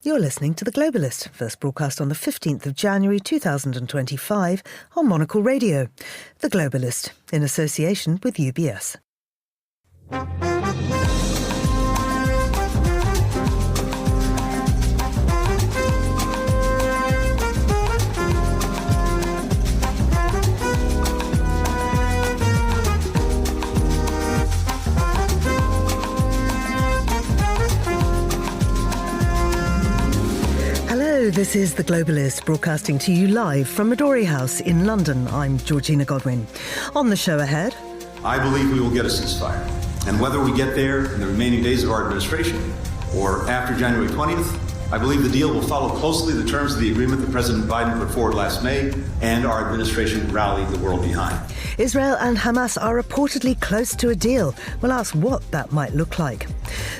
You're listening to The Globalist, first broadcast on the 15th of January 2025 on Monocle Radio. The Globalist, in association with UBS. This is The Globalist, broadcasting to you live from Midori House in London. I'm Georgina Godwin. On the show ahead... I believe we will get a ceasefire. And whether we get there in the remaining days of our administration or after January 20th, I believe the deal will follow closely the terms of the agreement that President Biden put forward last May and our administration rallied the world behind. Israel and Hamas are reportedly close to a deal. We'll ask what that might look like.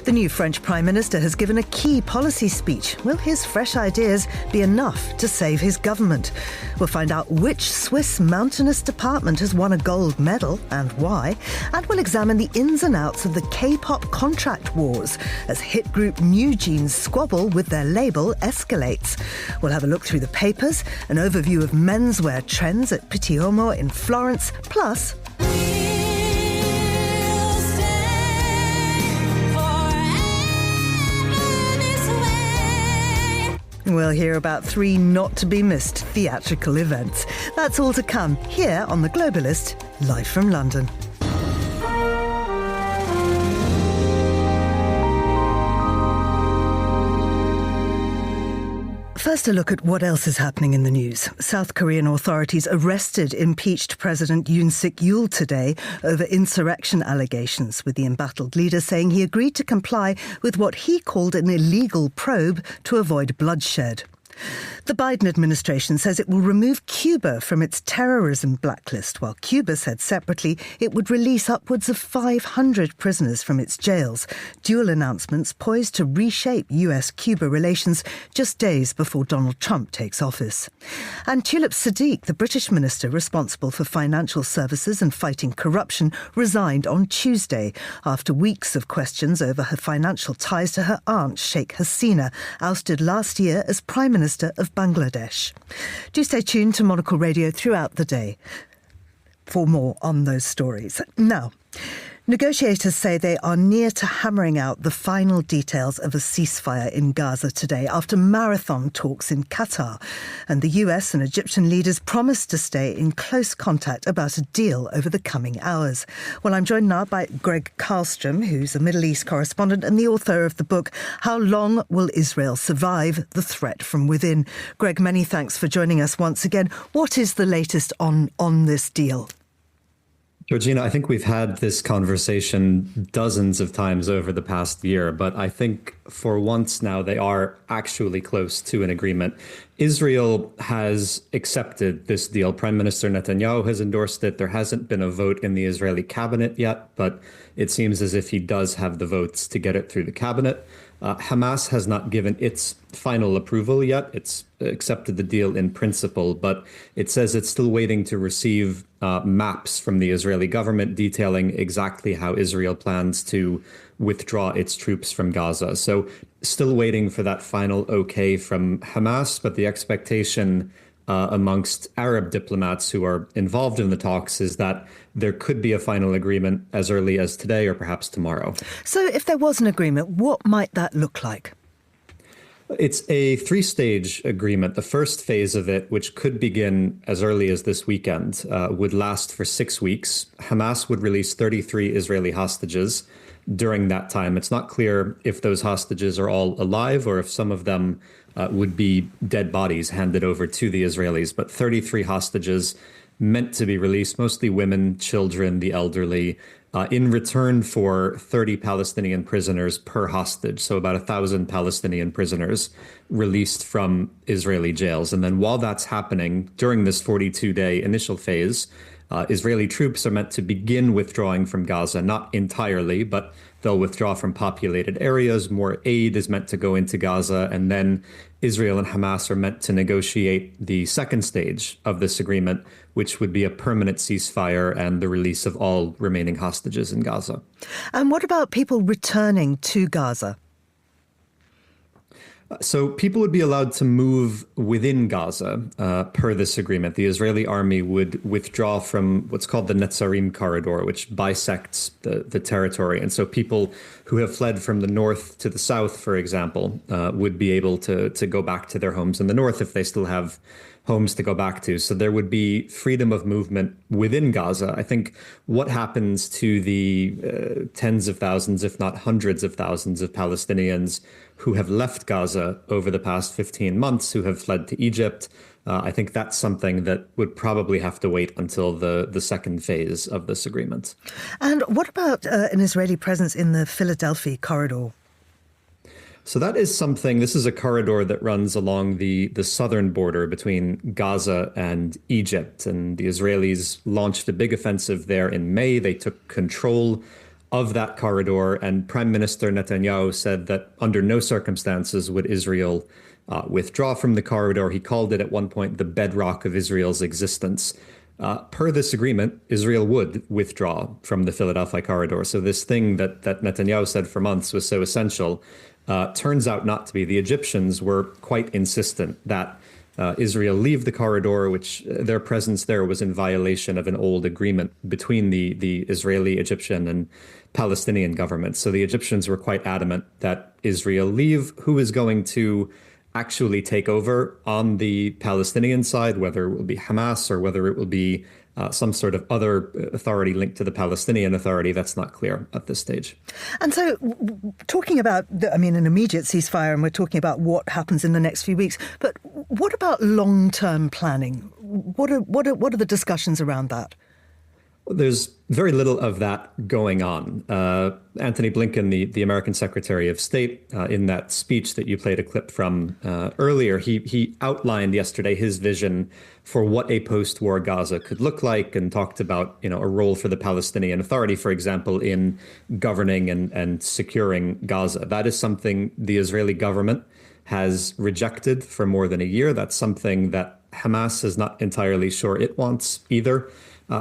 The new French Prime Minister has given a key policy speech. Will his fresh ideas be enough to save his government? We'll find out which Swiss mountainous department has won a gold medal and why. And we'll examine the ins and outs of the K-pop contract wars as hit group NewJeans squabble with their label escalates. We'll have a look through the papers, an overview of menswear trends at Pitti Immagine in Florence, plus... We'll hear about 3 not-to-be-missed theatrical events. That's all to come here on The Globalist, live from London. First, a look at what else is happening in the news. South Korean authorities arrested impeached President Yoon Suk-yeol today over insurrection allegations, with the embattled leader saying he agreed to comply with what he called an illegal probe to avoid bloodshed. The Biden administration says it will remove Cuba from its terrorism blacklist, while Cuba said separately it would release upwards of 500 prisoners from its jails. Dual announcements poised to reshape US-Cuba relations just days before Donald Trump takes office. And Tulip Siddiq, the British minister responsible for financial services and fighting corruption, resigned on Tuesday after weeks of questions over her financial ties to her aunt, Sheikh Hasina, ousted last year as Prime Minister of Bangladesh. Do stay tuned to Monocle Radio throughout the day for more on those stories. Now, negotiators say they are near to hammering out the final details of a ceasefire in Gaza today after marathon talks in Qatar. And the US and Egyptian leaders promised to stay in close contact about a deal over the coming hours. Well, I'm joined now by Greg Karlstrom, who's a Middle East correspondent and the author of the book, How Long Will Israel Survive? The Threat from Within. Greg, many thanks for joining us once again. What is the latest on this deal? Georgina, I think we've had this conversation dozens of times over the past year, but I think for once now they are actually close to an agreement. Israel has accepted this deal. Prime Minister Netanyahu has endorsed it. There hasn't been a vote in the Israeli cabinet yet, but it seems as if he does have the votes to get it through the cabinet. Hamas has not given its final approval yet. It's accepted the deal in principle, but it says it's still waiting to receive maps from the Israeli government detailing exactly how Israel plans to withdraw its troops from Gaza. So still waiting for that final okay from Hamas, but the expectation amongst Arab diplomats who are involved in the talks is that there could be a final agreement as early as today or perhaps tomorrow. So if there was an agreement, what might that look like? It's a 3-stage agreement. The first phase of it, which could begin as early as this weekend, would last for 6 weeks. Hamas would release 33 Israeli hostages during that time. It's not clear if those hostages are all alive or if some of them would be dead bodies handed over to the Israelis. But 33 hostages meant to be released, mostly women, children, the elderly, in return for 30 Palestinian prisoners per hostage. So about 1,000 Palestinian prisoners released from Israeli jails. And then while that's happening, during this 42-day initial phase, Israeli troops are meant to begin withdrawing from Gaza, not entirely, but they'll withdraw from populated areas. More aid is meant to go into Gaza. And then Israel and Hamas are meant to negotiate the second stage of this agreement, which would be a permanent ceasefire and the release of all remaining hostages in Gaza. And what about people returning to Gaza? So people would be allowed to move within Gaza per this agreement. The Israeli army would withdraw from what's called the Netzarim corridor, which bisects the territory. And so people who have fled from the north to the south, for example, would be able to go back to their homes in the north if they still have homes to go back to. So there would be freedom of movement within Gaza. I think what happens to the tens of thousands, if not hundreds of thousands of Palestinians who have left Gaza over the past 15 months, who have fled to Egypt, I think that's something that would probably have to wait until the second phase of this agreement. And what about an Israeli presence in the Philadelphia corridor? So that is something, this is a corridor that runs along the southern border between Gaza and Egypt. And the Israelis launched a big offensive there in May. They took control of that corridor. And Prime Minister Netanyahu said that under no circumstances would Israel withdraw from the corridor. He called it at one point the bedrock of Israel's existence. Per this agreement, Israel would withdraw from the Philadelphia corridor. So this thing that Netanyahu said for months was so essential turns out not to be. The Egyptians were quite insistent that Israel leave the corridor, which their presence there was in violation of an old agreement between the Israeli, Egyptian, and Palestinian governments. So the Egyptians were quite adamant that Israel leave. Who is going to actually take over on the Palestinian side, whether it will be Hamas or whether it will be some sort of other authority linked to the Palestinian Authority, that's not clear at this stage. And so talking about, an immediate ceasefire, and we're talking about what happens in the next few weeks, but what about long-term planning? What are the discussions around that? There's very little of that going on. Antony Blinken, the American Secretary of State, in that speech that you played a clip from earlier, he outlined yesterday his vision for what a post-war Gaza could look like, and talked about a role for the Palestinian Authority, for example, in governing and securing Gaza. That is something the Israeli government has rejected for more than a year. That's something that Hamas is not entirely sure it wants either.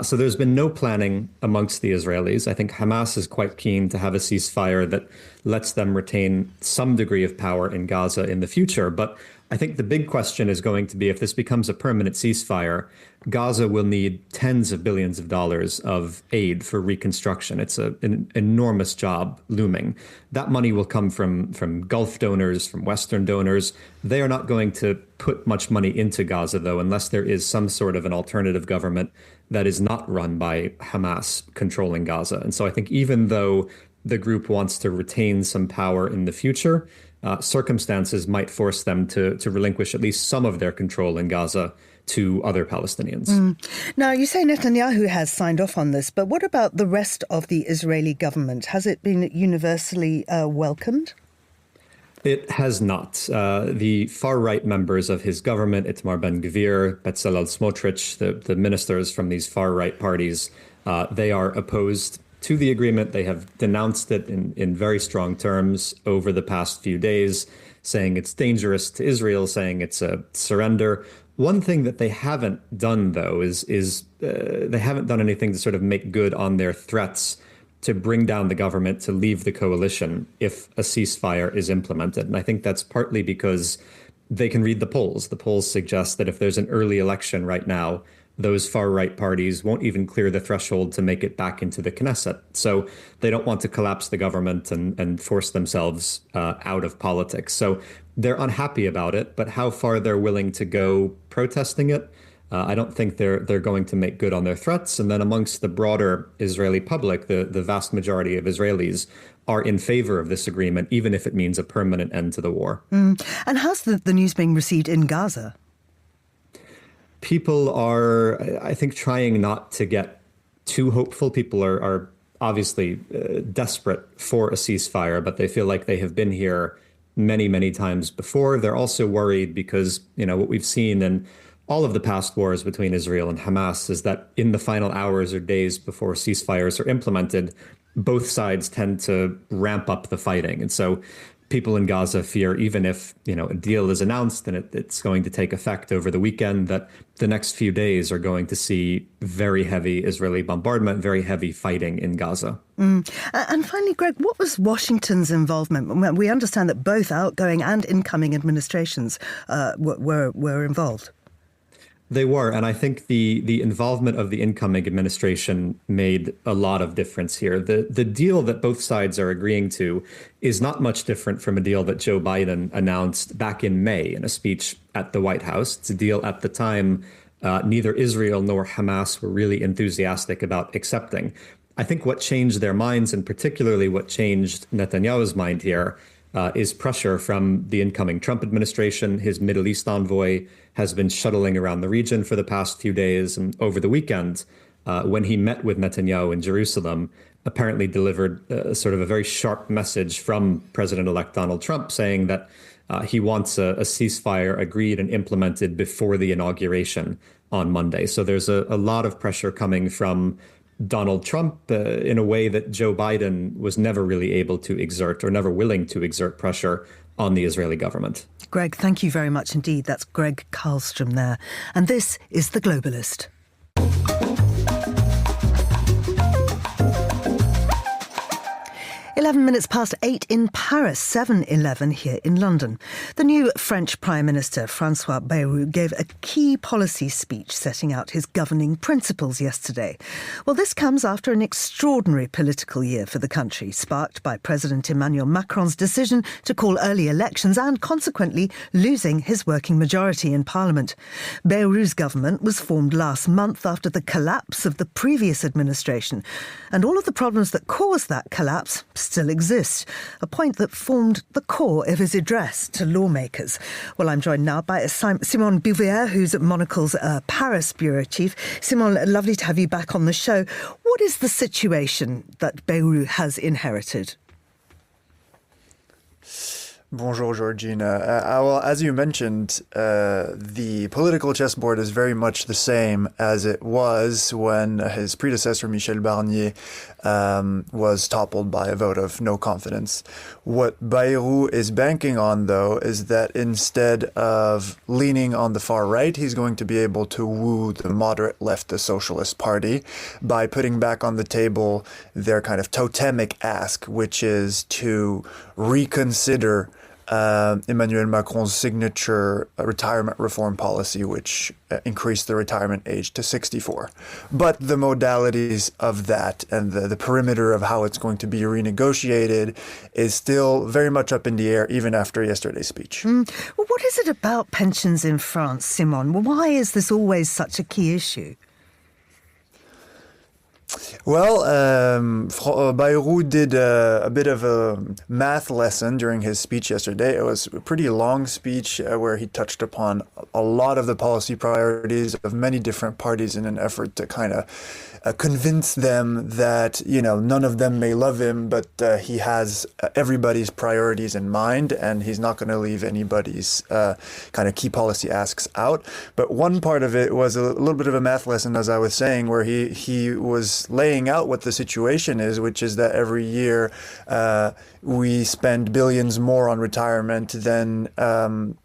So there's been no planning amongst the Israelis. I think Hamas is quite keen to have a ceasefire that lets them retain some degree of power in Gaza in the future. But I think the big question is going to be, if this becomes a permanent ceasefire, Gaza will need tens of billions of dollars of aid for reconstruction. It's an enormous job looming. That money will come from Gulf donors, from Western donors. They are not going to put much money into Gaza, though, unless there is some sort of an alternative government that is not run by Hamas controlling Gaza. And so I think even though the group wants to retain some power in the future, circumstances might force them to relinquish at least some of their control in Gaza to other Palestinians. Now, you say Netanyahu has signed off on this, but what about the rest of the Israeli government? Has it been universally welcomed? It has not. The far-right members of his government, Itamar Ben-Gvir, Bezalel Smotrich, the ministers from these far-right parties, they are opposed to the agreement. They have denounced it in very strong terms over the past few days, saying it's dangerous to Israel, saying it's a surrender. One thing that they haven't done, though, is they haven't done anything to sort of make good on their threats to bring down the government, to leave the coalition if a ceasefire is implemented. And I think that's partly because they can read the polls. The polls suggest that if there's an early election right now, those far-right parties won't even clear the threshold to make it back into the Knesset. So they don't want to collapse the government and force themselves out of politics. So they're unhappy about it, but how far they're willing to go protesting it, I don't think they're going to make good on their threats. And then amongst the broader Israeli public, the vast majority of Israelis are in favor of this agreement, even if it means a permanent end to the war. And how's the news being received in Gaza? People are, I think, trying not to get too hopeful. People are obviously desperate for a ceasefire, but they feel like they have been here many, many times before. They're also worried because, what we've seen in all of the past wars between Israel and Hamas is that in the final hours or days before ceasefires are implemented, both sides tend to ramp up the fighting. And so people in Gaza fear, even if, a deal is announced and it's going to take effect over the weekend, that the next few days are going to see very heavy Israeli bombardment, very heavy fighting in Gaza. And finally, Greg, what was Washington's involvement? We understand that both outgoing and incoming administrations were involved. They were, and I think the involvement of the incoming administration made a lot of difference here. The deal that both sides are agreeing to is not much different from a deal that Joe Biden announced back in May in a speech at the White House. It's a deal at the time neither Israel nor Hamas were really enthusiastic about accepting. I think what changed their minds, and particularly what changed Netanyahu's mind here, is pressure from the incoming Trump administration. His Middle East envoy has been shuttling around the region for the past few days. And over the weekend, when he met with Netanyahu in Jerusalem, apparently delivered sort of a very sharp message from President-elect Donald Trump saying that he wants a ceasefire agreed and implemented before the inauguration on Monday. So there's a lot of pressure coming from Donald Trump in a way that Joe Biden was never really able to exert, or never willing to exert, pressure on the Israeli government. Greg, thank you very much indeed. That's Greg Karlstrom there. And this is The Globalist. 11 minutes past 8 in Paris, 7:11 here in London. The new French Prime Minister, François Bayrou, gave a key policy speech setting out his governing principles yesterday. Well, this comes after an extraordinary political year for the country, sparked by President Emmanuel Macron's decision to call early elections and consequently losing his working majority in Parliament. Bayrou's government was formed last month after the collapse of the previous administration, and all of the problems that caused that collapse still exist, a point that formed the core of his address to lawmakers. Well, I'm joined now by Simon Bouvier, who's at Monocle's Paris bureau chief. Simon, lovely to have you back on the show. What is the situation that Bayrou has inherited? Bonjour, Georgina. Well, as you mentioned, the political chessboard is very much the same as it was when his predecessor, Michel Barnier, was toppled by a vote of no confidence. What Bayrou is banking on, though, is that instead of leaning on the far right, he's going to be able to woo the moderate left, the Socialist Party, by putting back on the table their kind of totemic ask, which is to reconsider Emmanuel Macron's signature retirement reform policy, which increased the retirement age to 64. But the modalities of that and the perimeter of how it's going to be renegotiated is still very much up in the air, even after yesterday's speech. Well, what is it about pensions in France, Simon? Why is this always such a key issue? Well, Bayrou did a bit of a math lesson during his speech yesterday. It was a pretty long speech where he touched upon a lot of the policy priorities of many different parties in an effort to kind of convince them that, none of them may love him, but he has everybody's priorities in mind, and he's not going to leave anybody's kind of key policy asks out. But one part of it was a little bit of a math lesson, as I was saying, where he was laying out what the situation is, which is that every year we spend billions more on retirement than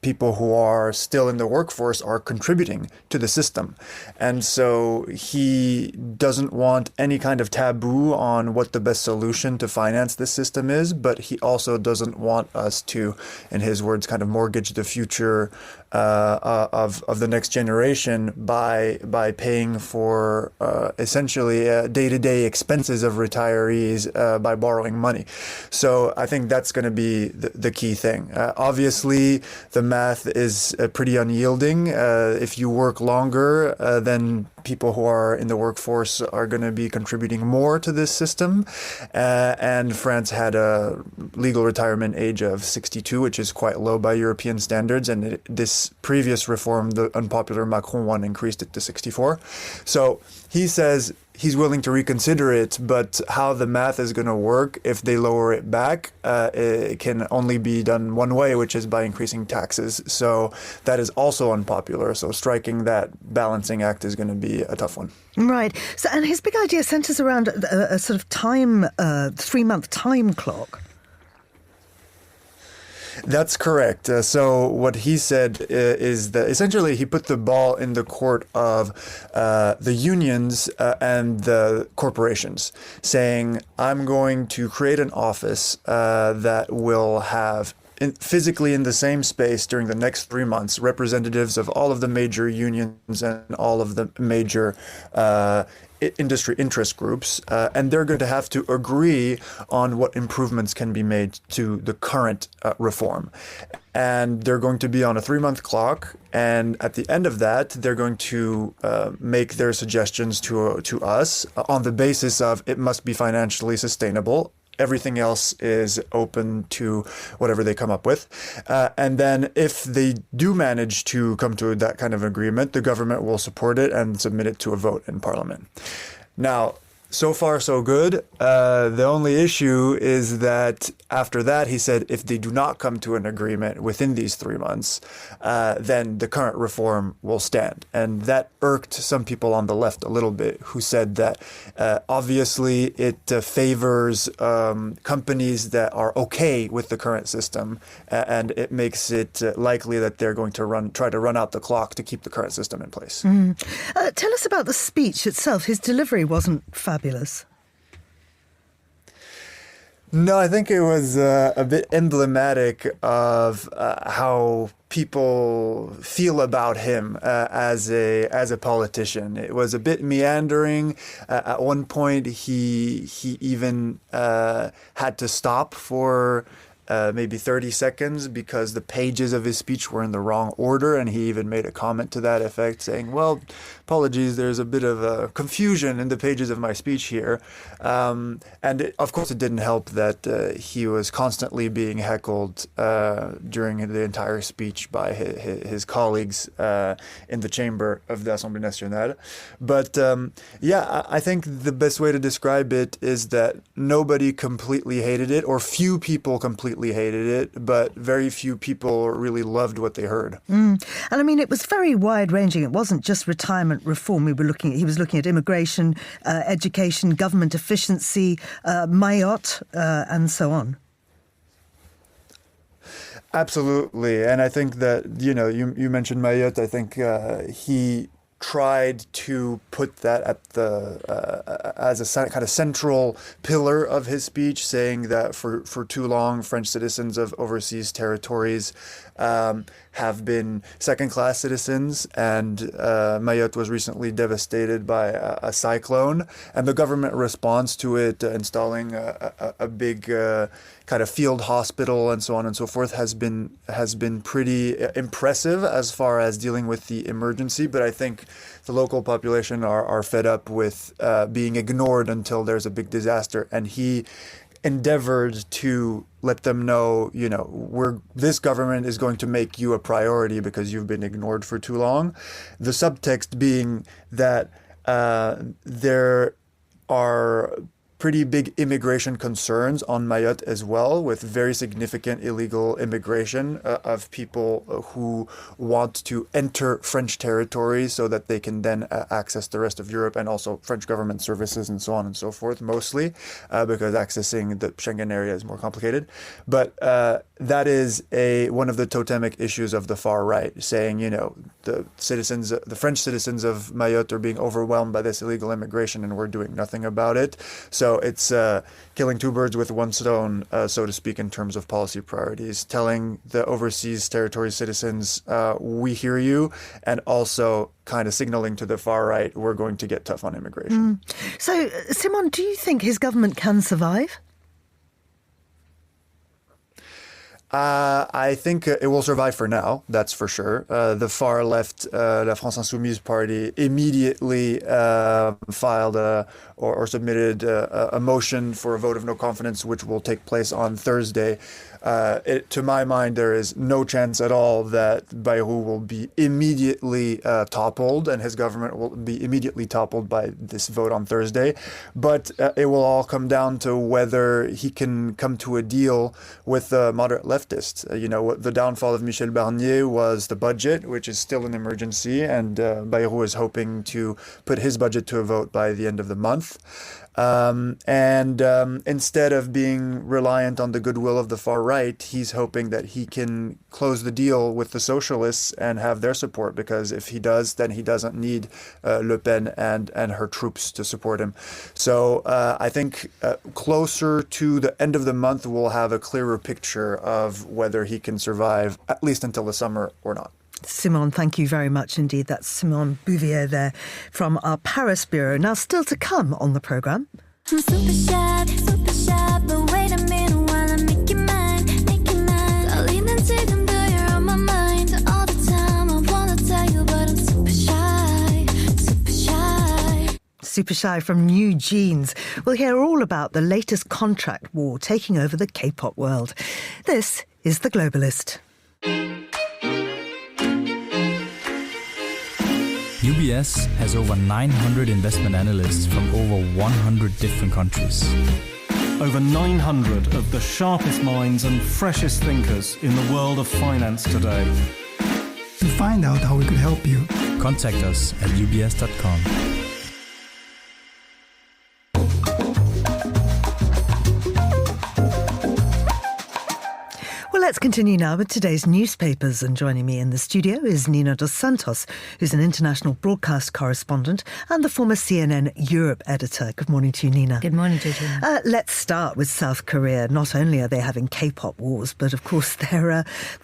people who are still in the workforce are contributing to the system. And so he doesn't want any kind of taboo on what the best solution to finance this system is, but he also doesn't want us to, in his words, kind of mortgage the future of the next generation by paying for essentially day-to-day expenses of retirees by borrowing money. So I think that's going to be the key thing. Obviously, the math is pretty unyielding. If you work longer, then people who are in the workforce are going to be contributing more to this system. And France had a legal retirement age of 62, which is quite low by European standards. And this previous reform, the unpopular Macron one, increased it to 64. So he says he's willing to reconsider it, but how the math is going to work if they lower it back, it can only be done one way, which is by increasing taxes. So that is also unpopular. So striking that balancing act is going to be a tough one. Right. So, and his big idea centres around a sort of time, 3-month time clock. That's correct. So what he said is that essentially he put the ball in the court of the unions and the corporations, saying, I'm going to create an office that will have physically in the same space during the next 3 months, representatives of all of the major unions and all of the major industry interest groups, and they're going to have to agree on what improvements can be made to the current reform. And they're going to be on a 3-month clock, and at the end of that, they're going to make their suggestions to us on the basis of it must be financially sustainable. Everything else is open to whatever they come up with. And then if they do manage to come to that kind of agreement, the government will support it and submit it to a vote in parliament. Now, so far, so good. The only issue is that after that, he said, if they do not come to an agreement within these 3 months, then the current reform will stand. And that irked some people on the left a little bit, who said that obviously it favors companies that are okay with the current system, and it makes it likely that they're going to try to run out the clock to keep the current system in place. Tell us about the speech itself. His delivery wasn't fabulous. No, I think it was a bit emblematic of how people feel about him as a politician. It was a bit meandering. At one point, he even had to stop for maybe 30 seconds because the pages of his speech were in the wrong order, and he even made a comment to that effect, saying, well, apologies, there's a bit of confusion in the pages of my speech here. Of course, it didn't help that he was constantly being heckled during the entire speech by his colleagues in the chamber of the Assemblée Nationale. But I think the best way to describe it is that nobody completely hated it, or few people completely hated it, but very few people really loved what they heard. And I mean, it was very wide-ranging. It wasn't just retirement reform. He was looking at immigration, education, government efficiency, Mayotte, and so on. Absolutely. And I think that, you mentioned Mayotte. I think he tried to put that at as a kind of central pillar of his speech, saying that for too long, French citizens of overseas territories have been second-class citizens, and Mayotte was recently devastated by a cyclone, and the government response to it, installing a big kind of field hospital and so on and so forth, has been pretty impressive as far as dealing with the emergency. But I think the local population are fed up with being ignored until there's a big disaster, and he endeavored to let them know, this government is going to make you a priority because you've been ignored for too long. The subtext being that there are pretty big immigration concerns on Mayotte as well, with very significant illegal immigration of people who want to enter French territory so that they can then access the rest of Europe, and also French government services and so on and so forth, mostly because accessing the Schengen area is more complicated. But that is one of the totemic issues of the far right, saying, the French citizens of Mayotte are being overwhelmed by this illegal immigration and we're doing nothing about it. So it's killing two birds with one stone, so to speak, in terms of policy priorities, telling the overseas territory citizens, we hear you, and also kind of signaling to the far right, we're going to get tough on immigration. So, Simon, do you think his government can survive? I think it will survive for now, that's for sure. The far left, La France Insoumise party, immediately filed or submitted a motion for a vote of no confidence, which will take place on Thursday. To my mind, there is no chance at all that Bayrou will be immediately toppled, and his government will be immediately toppled by this vote on Thursday. But it will all come down to whether he can come to a deal with the moderate leftists. The downfall of Michel Barnier was the budget, which is still an emergency, and Bayrou is hoping to put his budget to a vote by the end of the month. Instead of being reliant on the goodwill of the far right, he's hoping that he can close the deal with the socialists and have their support, because if he does, then he doesn't need Le Pen and her troops to support him. So I think closer to the end of the month, we'll have a clearer picture of whether he can survive, at least until the summer, or not. Simon, thank you very much indeed. That's Simon Bouvier there from our Paris bureau. Now, still to come on the programme. I'm super shy, but wait a minute while I make you mine. Darling, 지금도 you're on my mind all the time. I wanna tell you, but I'm super shy. Super Shy from NewJeans. We'll hear all about the latest contract war taking over the K-pop world. This is The Globalist. UBS has over 900 investment analysts from over 100 different countries. Over 900 of the sharpest minds and freshest thinkers in the world of finance today. To find out how we could help you, contact us at ubs.com. Let's continue now with today's newspapers, and joining me in the studio is Nina dos Santos, who's an international broadcast correspondent and the former CNN Europe editor. Good morning to you, Nina. Good morning, Georgina. Let's start with South Korea. Not only are they having K-pop wars, but of course their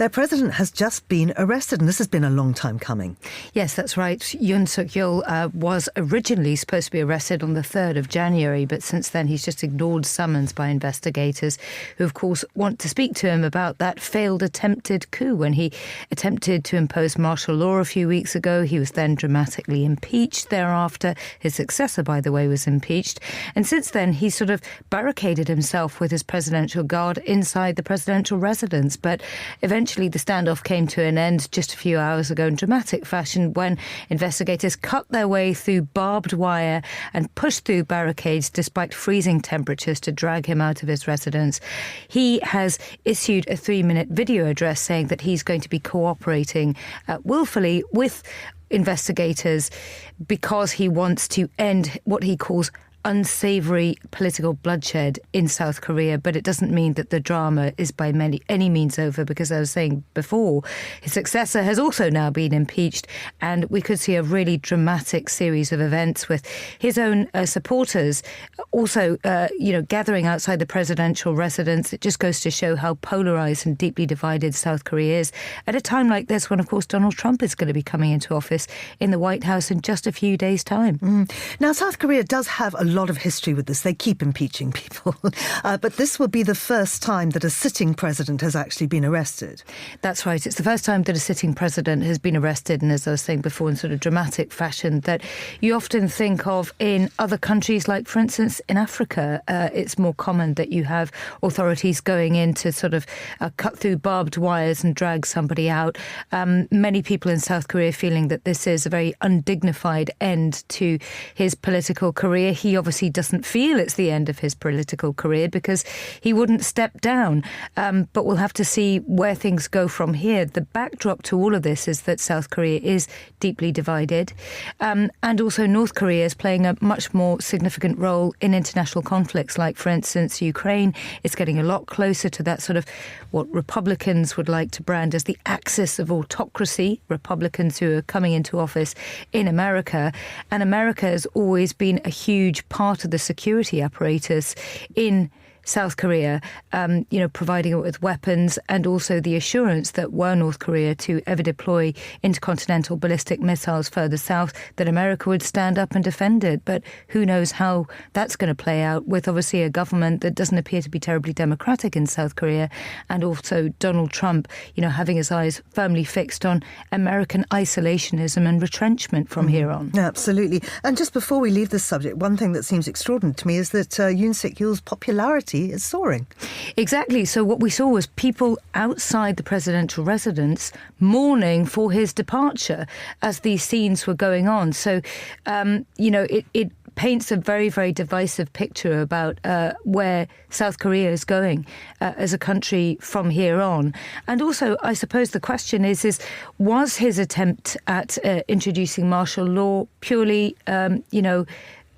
president has just been arrested, and this has been a long time coming. Yes, that's right. Yoon Suk-yeol was originally supposed to be arrested on the 3rd of January, but since then he's just ignored summons by investigators who, of course, want to speak to him about that failed attempted coup when he attempted to impose martial law a few weeks ago. He was then dramatically impeached thereafter. His successor, by the way, was impeached. And since then, he sort of barricaded himself with his presidential guard inside the presidential residence. But eventually the standoff came to an end just a few hours ago in dramatic fashion when investigators cut their way through barbed wire and pushed through barricades despite freezing temperatures to drag him out of his residence. He has issued a 3-minute video address saying that he's going to be cooperating willfully with investigators because he wants to end what he calls unsavoury political bloodshed in South Korea, but it doesn't mean that the drama is by any means over, because I was saying before, his successor has also now been impeached, and we could see a really dramatic series of events with his own supporters also, gathering outside the presidential residence. It just goes to show how polarised and deeply divided South Korea is at a time like this when, of course, Donald Trump is going to be coming into office in the White House in just a few days' time. Now, South Korea does have a lot of history with this. They keep impeaching people. But this will be the first time that a sitting president has actually been arrested. That's right. It's the first time that a sitting president has been arrested, and as I was saying before, in sort of dramatic fashion that you often think of in other countries, like, for instance, in Africa. It's more common that you have authorities going in to sort of cut through barbed wires and drag somebody out. Many people in South Korea feeling that this is a very undignified end to his political career. He obviously doesn't feel it's the end of his political career because he wouldn't step down. But we'll have to see where things go from here. The backdrop to all of this is that South Korea is deeply divided. And also North Korea is playing a much more significant role in international conflicts, like, for instance, Ukraine. It's getting a lot closer to that sort of what Republicans would like to brand as the axis of autocracy, Republicans who are coming into office in America. And America has always been a huge part of the security apparatus in South Korea, providing it with weapons, and also the assurance that were North Korea to ever deploy intercontinental ballistic missiles further south, that America would stand up and defend it. But who knows how that's going to play out with obviously a government that doesn't appear to be terribly democratic in South Korea, and also Donald Trump, having his eyes firmly fixed on American isolationism and retrenchment from here on. Absolutely. And just before we leave this subject, one thing that seems extraordinary to me is that Yoon Suk-yeol's popularity is soaring. Exactly. So what we saw was people outside the presidential residence mourning for his departure as these scenes were going on. So, it paints a very, very divisive picture about where South Korea is going as a country from here on. And also, I suppose the question is was his attempt at introducing martial law purely,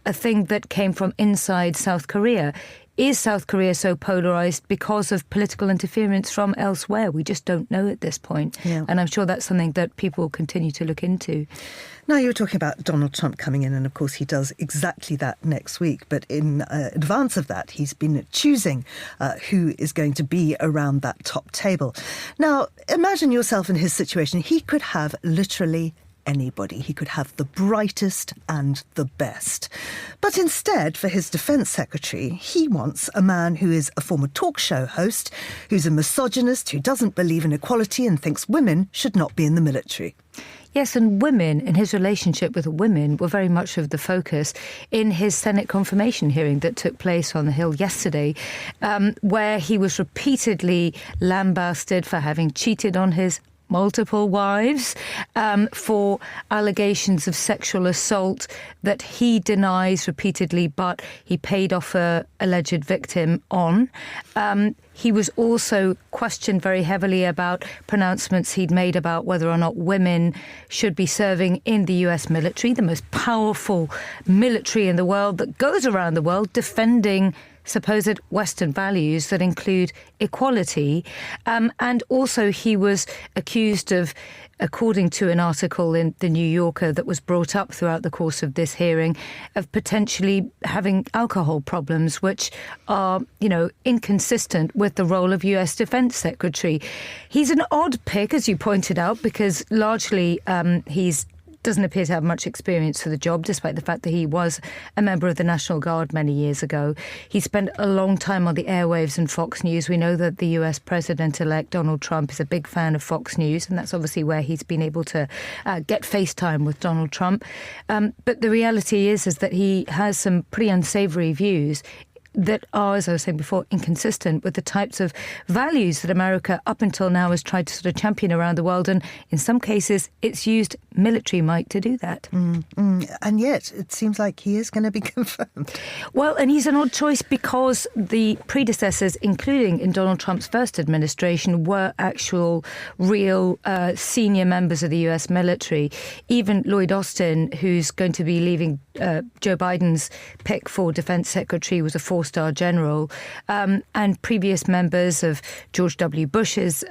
a thing that came from inside South Korea. Is South Korea so polarised because of political interference from elsewhere? We just don't know at this point. Yeah. And I'm sure that's something that people will continue to look into. Now, you were talking about Donald Trump coming in, and of course he does exactly that next week. But in advance of that, he's been choosing who is going to be around that top table. Now, imagine yourself in his situation. He could have literally anybody. He could have the brightest and the best. But instead, for his defence secretary, he wants a man who is a former talk show host, who's a misogynist, who doesn't believe in equality and thinks women should not be in the military. Yes, and women, in his relationship with women, were very much of the focus in his Senate confirmation hearing that took place on the Hill yesterday, where he was repeatedly lambasted for having cheated on his multiple wives, for allegations of sexual assault that he denies repeatedly, but he paid off a alleged victim on. He was also questioned very heavily about pronouncements he'd made about whether or not women should be serving in the US military, the most powerful military in the world that goes around the world defending supposed Western values that include equality. And also he was accused of, according to an article in The New Yorker that was brought up throughout the course of this hearing, of potentially having alcohol problems, which are, inconsistent with the role of US Defence Secretary. He's an odd pick, as you pointed out, because largely he's doesn't appear to have much experience for the job, despite the fact that he was a member of the National Guard many years ago. He spent a long time on the airwaves and Fox News. We know that the US President-elect Donald Trump is a big fan of Fox News, and that's obviously where he's been able to get FaceTime with Donald Trump. But the reality is that he has some pretty unsavoury views that are, as I was saying before, inconsistent with the types of values that America up until now has tried to sort of champion around the world. And in some cases, it's used military might to do that. And yet, it seems like he is going to be confirmed. Well, and he's an odd choice because the predecessors, including in Donald Trump's first administration, were actual, real senior members of the US military. Even Lloyd Austin, who's going to be leaving Joe Biden's pick for Defense Secretary, was a four-star general, and previous members of George W. Bush's,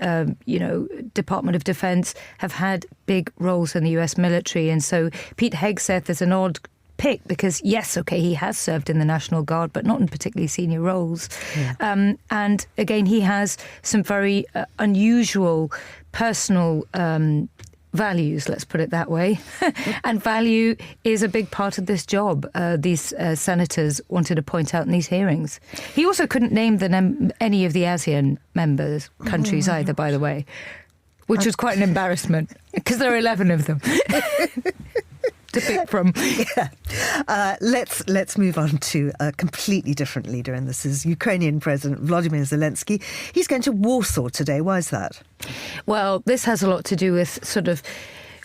Department of Defense have had big roles in the US military. And so Pete Hegseth is an odd pick because, yes, OK, he has served in the National Guard, but not in particularly senior roles. Yeah. And again, he has some very unusual personal values, let's put it that way. And value is a big part of this job, these senators wanted to point out in these hearings. He also couldn't name any of the ASEAN members countries either, by the way, which was quite an embarrassment because there are 11 of them to pick from. Yeah. Let's move on to a completely different leader, and this is Ukrainian President Volodymyr Zelensky. He's going to Warsaw today. Why is that? Well, this has a lot to do with sort of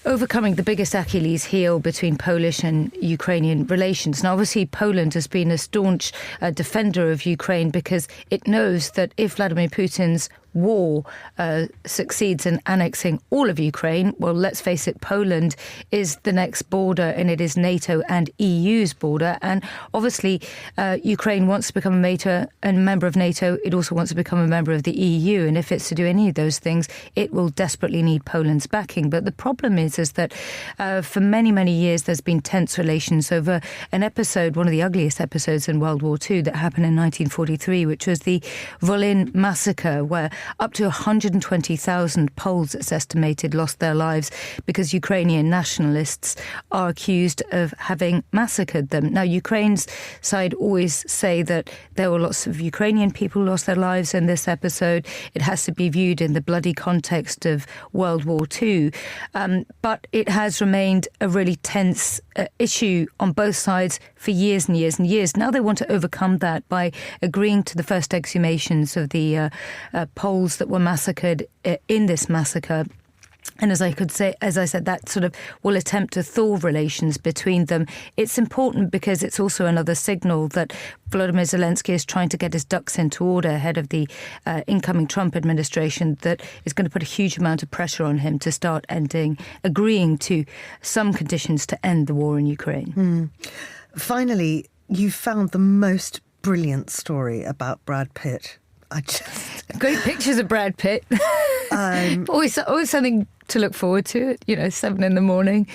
overcoming the biggest Achilles heel between Polish and Ukrainian relations. Now, obviously, Poland has been a staunch defender of Ukraine because it knows that if Vladimir Putin's war succeeds in annexing all of Ukraine, well, let's face it, Poland is the next border, and it is NATO and EU's border. And obviously, Ukraine wants to become a member of NATO. It also wants to become a member of the EU. And if it's to do any of those things, it will desperately need Poland's backing. But the problem is that for many, many years, there's been tense relations over an episode, one of the ugliest episodes in World War II that happened in 1943, which was the Volyn massacre, where up to 120,000 Poles, it's estimated, lost their lives because Ukrainian nationalists are accused of having massacred them. Now, Ukraine's side always say that there were lots of Ukrainian people who lost their lives in this episode. It has to be viewed in the bloody context of World War II. But it has remained a really tense issue on both sides for years and years and years. Now they want to overcome that by agreeing to the first exhumations of the Poles that were massacred in this massacre. And as I said, that sort of will attempt to thaw relations between them. It's important because it's also another signal that Volodymyr Zelensky is trying to get his ducks into order ahead of the incoming Trump administration that is going to put a huge amount of pressure on him to start agreeing to some conditions to end the war in Ukraine. Finally, you found the most brilliant story about Brad Pitt. Great pictures of Brad Pitt. Always something to look forward to. 7 a.m.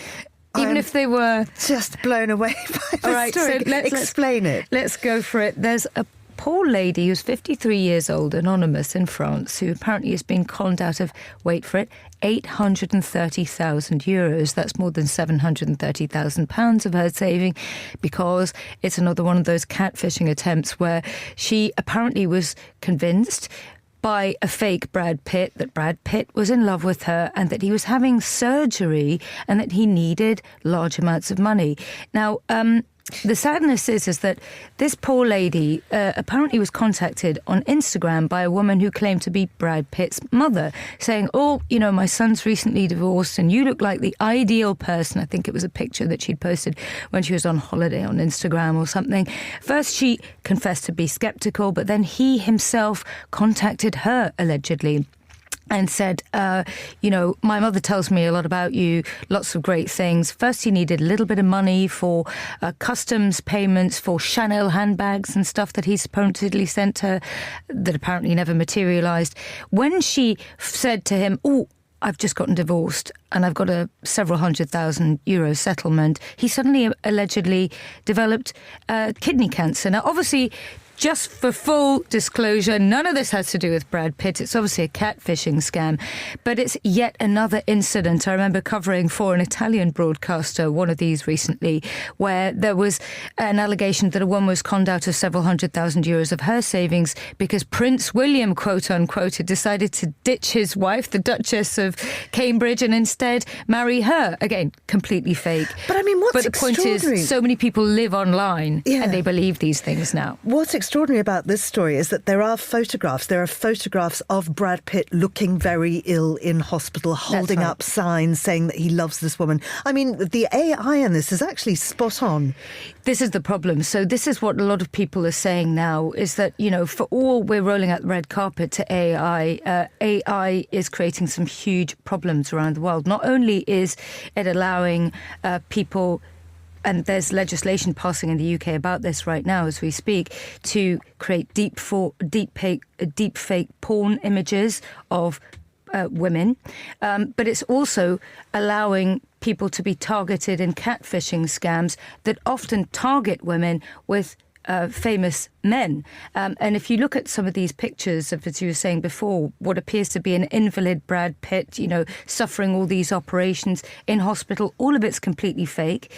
Even if they were just blown away by the all right, story. So let's explain it. Let's go for it. There's a poor lady who's 53 years old, anonymous in France, who apparently has been conned out of, wait for it, €830,000. That's more than £730,000 of her saving, because it's another one of those catfishing attempts where she apparently was convinced by a fake Brad Pitt that Brad Pitt was in love with her and that he was having surgery and that he needed large amounts of money. Now, the sadness is that this poor lady apparently was contacted on Instagram by a woman who claimed to be Brad Pitt's mother, saying, my son's recently divorced and you look like the ideal person. I think it was a picture that she'd posted when she was on holiday on Instagram or something. First, she confessed to be sceptical, but then he himself contacted her, allegedly, and said, my mother tells me a lot about you, lots of great things. First, he needed a little bit of money for customs payments for Chanel handbags and stuff that he supposedly sent her that apparently never materialised. When she said to him, I've just gotten divorced and I've got a several €100,000 settlement, he suddenly allegedly developed kidney cancer. Now, obviously, just for full disclosure, none of this has to do with Brad Pitt. It's obviously a catfishing scam, but it's yet another incident. I remember covering for an Italian broadcaster one of these recently, where there was an allegation that a woman was conned out of several €100,000 of her savings because Prince William, quote unquote, had decided to ditch his wife, the Duchess of Cambridge, and instead marry her. Again, completely fake. But I mean, the point is, so many people live online and they believe these things now. What's extraordinary about this story is that there are photographs. There are photographs of Brad Pitt looking very ill in hospital, holding up signs saying that he loves this woman. I mean, the AI in this is actually spot on. This is the problem. So this is what a lot of people are saying now, is that, for all we're rolling out the red carpet to AI, AI is creating some huge problems around the world. Not only is it allowing people, and there's legislation passing in the UK about this right now as we speak, to create deep fake porn images of women. But it's also allowing people to be targeted in catfishing scams that often target women with famous men. And if you look at some of these pictures of, as you were saying before, what appears to be an invalid Brad Pitt, suffering all these operations in hospital, all of it's completely fake.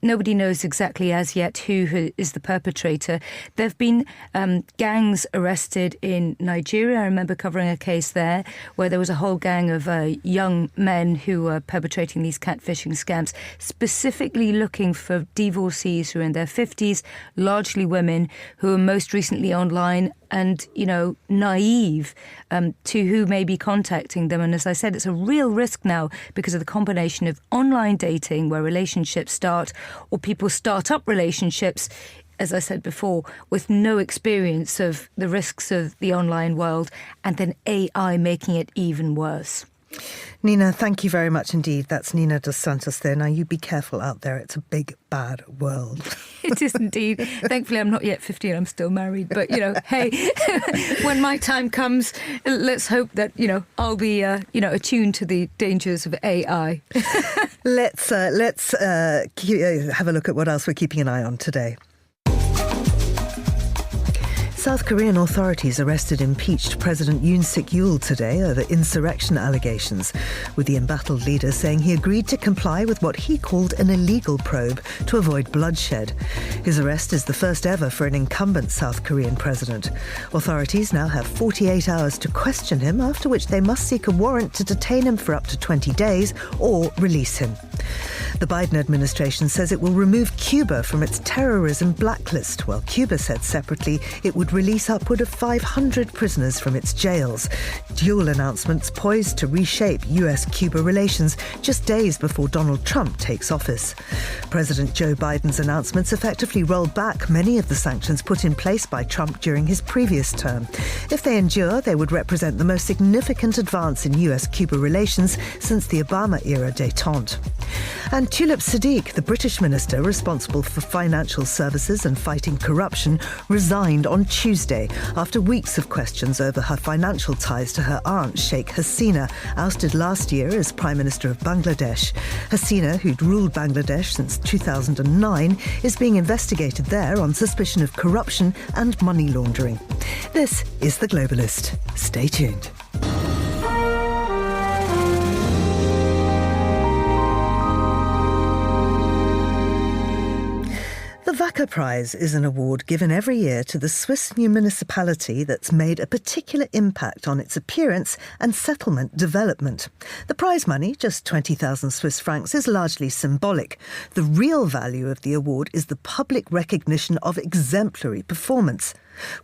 Nobody knows exactly as yet who is the perpetrator. There have been gangs arrested in Nigeria. I remember covering a case there where there was a whole gang of young men who were perpetrating these catfishing scams, specifically looking for divorcees who are in their 50s, largely women who are most recently online and, naive to who may be contacting them. And as I said, it's a real risk now because of the combination of online dating where relationships start, or people start up relationships, as I said before, with no experience of the risks of the online world, and then AI making it even worse. Nina, thank you very much indeed. That's Nina dos Santos there. Now, you be careful out there. It's a big, bad world. It is indeed. Thankfully, I'm not yet 50 and I'm still married. But, hey, when my time comes, let's hope that, I'll be, attuned to the dangers of AI. Let's have a look at what else we're keeping an eye on today. South Korean authorities arrested impeached President Yoon Suk-yeol today over insurrection allegations, with the embattled leader saying he agreed to comply with what he called an illegal probe to avoid bloodshed. His arrest is the first ever for an incumbent South Korean president. Authorities now have 48 hours to question him, after which they must seek a warrant to detain him for up to 20 days or release him. The Biden administration says it will remove Cuba from its terrorism blacklist, while Cuba said separately it would release upward of 500 prisoners from its jails. Dual announcements poised to reshape US-Cuba relations just days before Donald Trump takes office. President Joe Biden's announcements effectively rolled back many of the sanctions put in place by Trump during his previous term. If they endure, they would represent the most significant advance in US-Cuba relations since the Obama-era détente. And Tulip Siddiq, the British minister responsible for financial services and fighting corruption, resigned on Tuesday after weeks of questions over her financial ties to her aunt, Sheikh Hasina, ousted last year as Prime Minister of Bangladesh. Hasina, who'd ruled Bangladesh since 2009, is being investigated there on suspicion of corruption and money laundering. This is The Globalist. Stay tuned. The Wakker Prize is an award given every year to the Swiss municipality that's made a particular impact on its appearance and settlement development. The prize money, just 20,000 Swiss francs, is largely symbolic. The real value of the award is the public recognition of exemplary performance.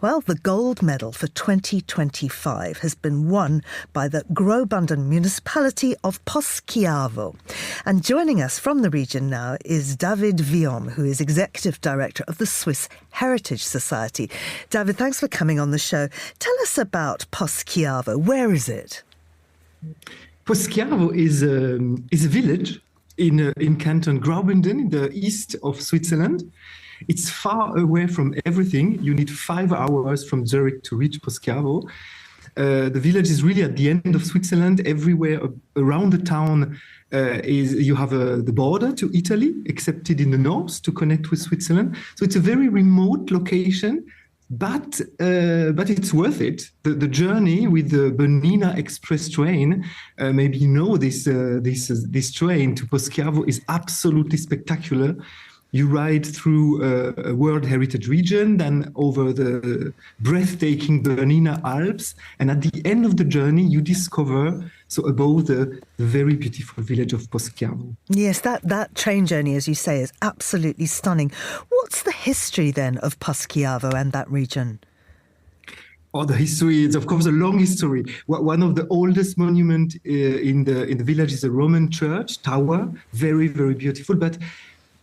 Well, the gold medal for 2025 has been won by the Graubünden municipality of Poschiavo. And joining us from the region now is David Viom, who is Executive Director of the Swiss Heritage Society. David, thanks for coming on the show. Tell us about Poschiavo. Where is it? Poschiavo is a village in Canton Graubünden, in the east of Switzerland. It's far away from everything. You need 5 hours from Zurich to reach Poschiavo. The village is really at the end of Switzerland. Everywhere around the town you have the border to Italy, except in the north to connect with Switzerland. So it's a very remote location, but it's worth it. The journey with the Bernina Express train, maybe you know this train to Poschiavo is absolutely spectacular. You ride through a World Heritage region, then over the breathtaking Bernina Alps, and at the end of the journey, you discover, so above the very beautiful village of Poschiavo. Yes, that train journey, as you say, is absolutely stunning. What's the history then of Poschiavo and that region? Oh, the history is, of course, a long history. One of the oldest monuments in the village is a Roman church tower, very, very beautiful, but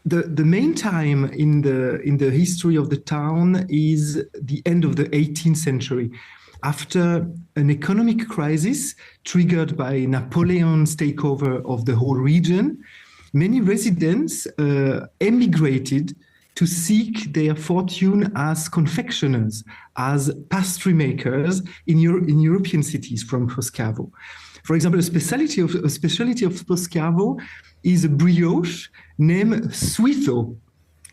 the main time in the history of the town is the end of the 18th century. After an economic crisis triggered by Napoleon's takeover of the whole region, many residents emigrated to seek their fortune as confectioners, as pastry makers in European cities from Poschiavo. For example, a specialty of Poschiavo is a brioche named Suizo.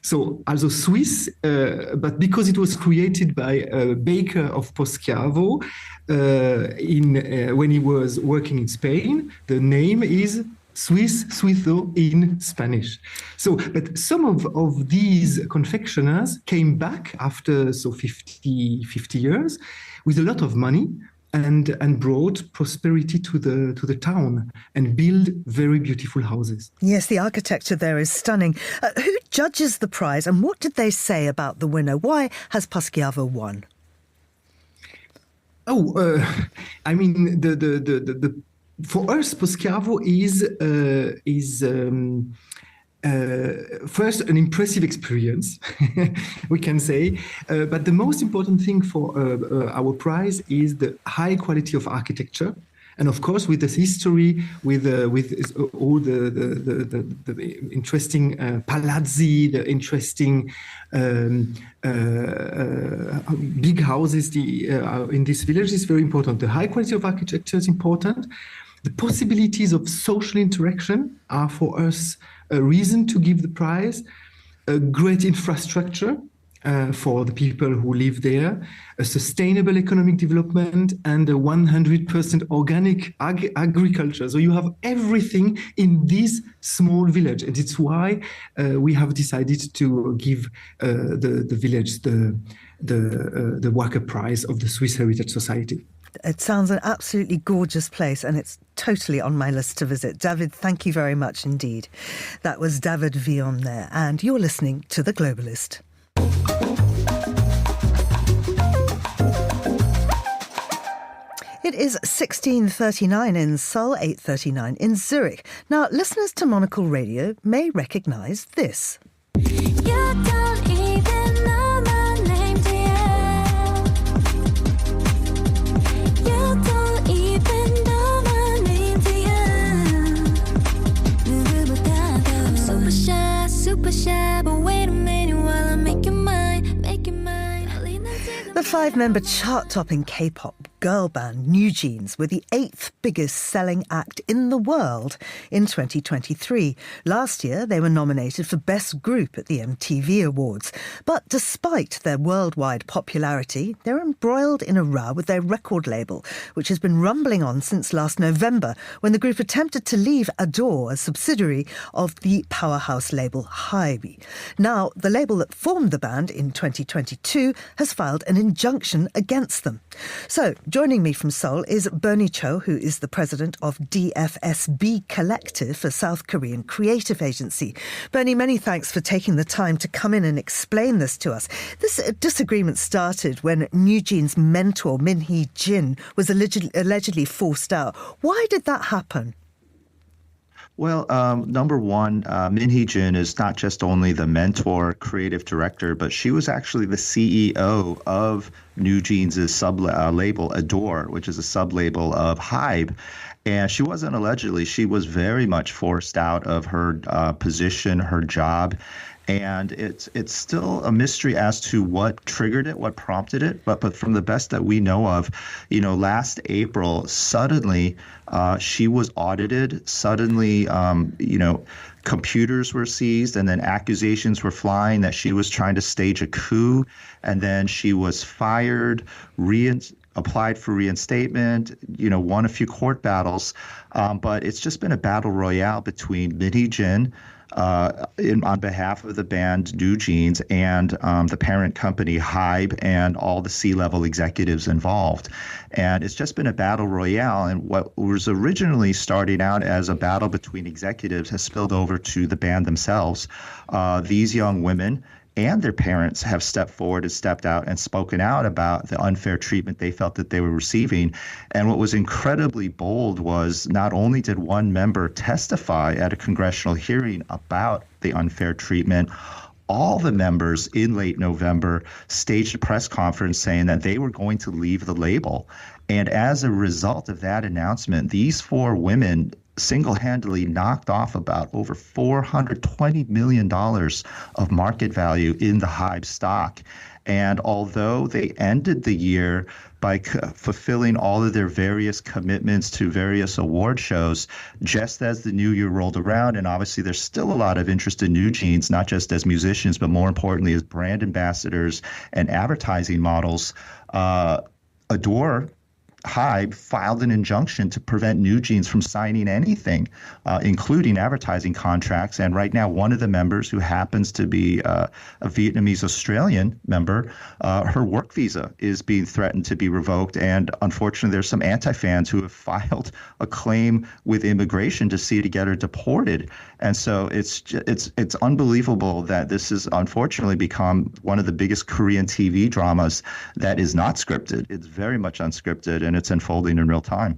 So also Swiss, but because it was created by a baker of Poschiavo when he was working in Spain, the name is Suizo in Spanish. So, but some of these confectioners came back after 50 years with a lot of money and brought prosperity to the town and build very beautiful houses. Yes, the architecture there is stunning. Who judges the prize and what did they say about the winner? Why has Poschiavo won? I mean, the for us, Poschiavo is first an impressive experience, we can say. But the most important thing for our prize is the high quality of architecture. And of course, with this history, with all the interesting palazzi, the interesting big houses in this village is very important. The high quality of architecture is important. The possibilities of social interaction are for us a reason to give the prize. A great infrastructure for the people who live there, a sustainable economic development, and a 100% organic agriculture. So you have everything in this small village. And it's why we have decided to give the village the Wakker Prize of the Swiss Heritage Society. It sounds an absolutely gorgeous place and it's totally on my list to visit. David, thank you very much indeed. That was David Vion there, and you're listening to The Globalist. It is 16:39 in Seoul, 8:39 in Zurich. Now, listeners to Monocle Radio may recognise this. You don't even know my name, dear. You don't even know my name, dear. 누구보다 5-member chart-topping K-pop girl band NewJeans were the 8th biggest selling act in the world in 2023. Last year, they were nominated for Best Group at the MTV Awards. But despite their worldwide popularity, they're embroiled in a row with their record label, which has been rumbling on since last November, when the group attempted to leave Adore, a subsidiary of the powerhouse label Hybe. Now, the label that formed the band in 2022 has filed an injunction against them. So, joining me from Seoul is Bernie Cho, who is the president of DFSB Collective, a South Korean creative agency. Bernie, many thanks for taking the time to come in and explain this to us. This disagreement started when NewJeans' mentor Min Hee-jin was allegedly forced out. Why did that happen? Well, number one, Min Hee-jin is not just only the mentor, creative director, but she was actually the CEO of NewJeans' sub-label Adore, which is a sub-label of Hybe. And she wasn't allegedly. She was very much forced out of her position, her job. And it's still a mystery as to what triggered it, what prompted it. But from the best that we know of, last April, suddenly she was audited. Suddenly, computers were seized, and then accusations were flying that she was trying to stage a coup. And then she was fired, applied for reinstatement, won a few court battles. But it's just been a battle royale between Min Hee-jin, on behalf of the band NewJeans and the parent company Hybe and all the C-level executives involved. And it's just been a battle royale. And what was originally starting out as a battle between executives has spilled over to the band themselves. These young women and their parents have stepped forward and stepped out and spoken out about the unfair treatment they felt that they were receiving. And what was incredibly bold was not only did one member testify at a congressional hearing about the unfair treatment, all the members in late November staged a press conference saying that they were going to leave the label. And as a result of that announcement, these 4 women single-handedly knocked off about over $420 million of market value in the Hybe stock. And although they ended the year by fulfilling all of their various commitments to various award shows, just as the new year rolled around, and obviously there's still a lot of interest in NewJeans, not just as musicians, but more importantly as brand ambassadors and advertising models, Adore Hybe filed an injunction to prevent NewJeans from signing anything, including advertising contracts. And right now, one of the members, who happens to be a Vietnamese Australian member, her work visa is being threatened to be revoked. And unfortunately, there's some anti-fans who have filed a claim with immigration to see to get her deported. And so it's unbelievable that this has unfortunately become one of the biggest Korean TV dramas that is not scripted. It's very much unscripted, and it's unfolding in real time.